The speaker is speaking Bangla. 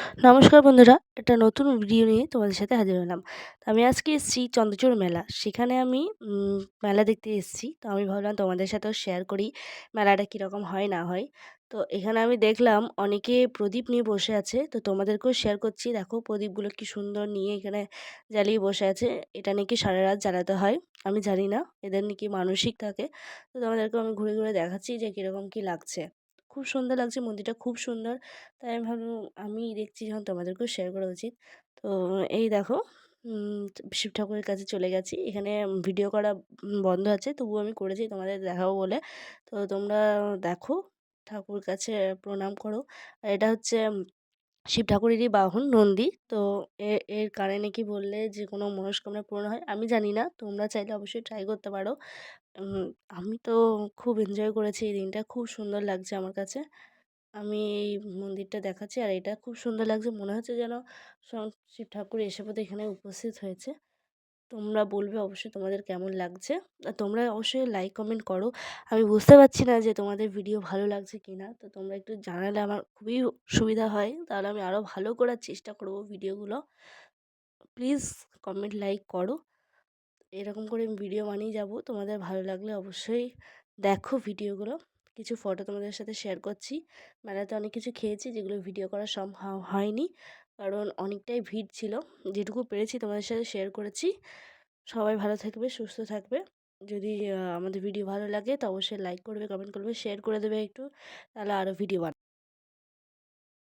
নমস্কার বন্ধুরা, একটা নতুন ভিডিও নিয়ে তোমাদের সাথে হাজির হলাম। তো আমি আজকে এসেছি চন্দ্রচূড় মেলা। সেখানে আমি মেলা দেখতে এসেছি। তো আমি ভাবলাম তোমাদের সাথেও শেয়ার করি মেলাটা কীরকম হয় না হয়। তো এখানে আমি দেখলাম অনেকে প্রদীপ নিয়ে বসে আছে। তো তোমাদেরকেও শেয়ার করছি। দেখো প্রদীপগুলো কি সুন্দর নিয়ে এখানে জ্বালিয়ে বসে আছে। এটা নাকি সারারাত জ্বালাতে হয়। আমি জানি না, এদের নাকি মানসিক থাকে। তো তোমাদেরকেও আমি ঘুরে ঘুরে দেখাচ্ছি যে কীরকম কী লাগছে। খুব সুন্দর লাগছে, মন্দিরটা খুব সুন্দর। তাই আমি ভাবলাম আমি দেখছি যখন তোমাদেরকেও শেয়ার করা উচিত। তো এই দেখো উম শিব ঠাকুরের কাছে চলে গেছি। এখানে ভিডিও করা বন্ধ আছে, তবুও আমি করেছি তোমাদের দেখাবো বলে। তো তোমরা দেখো, ঠাকুর কাছে প্রণাম করো। আর এটা হচ্ছে শিব ঠাকুরেরই বাহন নন্দী। তো এর কানে নাকি বললে যে কোনো মনস্কামনা পূরণ হয়। আমি জানি না, তোমরা চাইলে অবশ্যই ট্রাই করতে পারো। উম আমি তো খুব এনজয় করেছি এই দিনটা। খুব সুন্দর লাগছে আমার কাছে। আমি এই মন্দিরটা দেখাচ্ছি আর এটা খুব সুন্দর লাগছে। মনে হচ্ছে যেন স্বয়ং শিব ঠাকুর এসে বোধহয় এখানে উপস্থিত হয়েছে। তোমরা বলবে অবশ্যই তোমাদের কেমন লাগছে। আর তোমরা অবশ্যই লাইক কমেন্ট করো। আমি বুঝতে পারছি না যে তোমাদের ভিডিও ভালো লাগছে কিনা। তো তোমরা একটু জানালে আমার খুবই সুবিধা হয়। তাহলে আমি আরও ভালো করার চেষ্টা করব ভিডিওগুলো। প্লিজ কমেন্ট লাইক করো। এরকম করে আমি ভিডিও বানিয়ে যাব। তোমাদের ভালো লাগলে অবশ্যই দেখো ভিডিওগুলো। কিছু ফটো তোমাদের সাথে শেয়ার করছি। মেলাতে অনেক কিছু খেয়েছি যেগুলো ভিডিও করা সম্ভব হয়নি, কারণ অনেকটাই ভিড় ছিল। যেটুকু পেরেছি তোমাদের সাথে শেয়ার করেছি। সবাই ভালো থাকবে, সুস্থ থাকবে। যদি আমাদের ভিডিও ভালো লাগে তো অবশ্যই লাইক করবে, কমেন্ট করবে, শেয়ার করে দেবে একটু। তাহলে আরও ভিডিও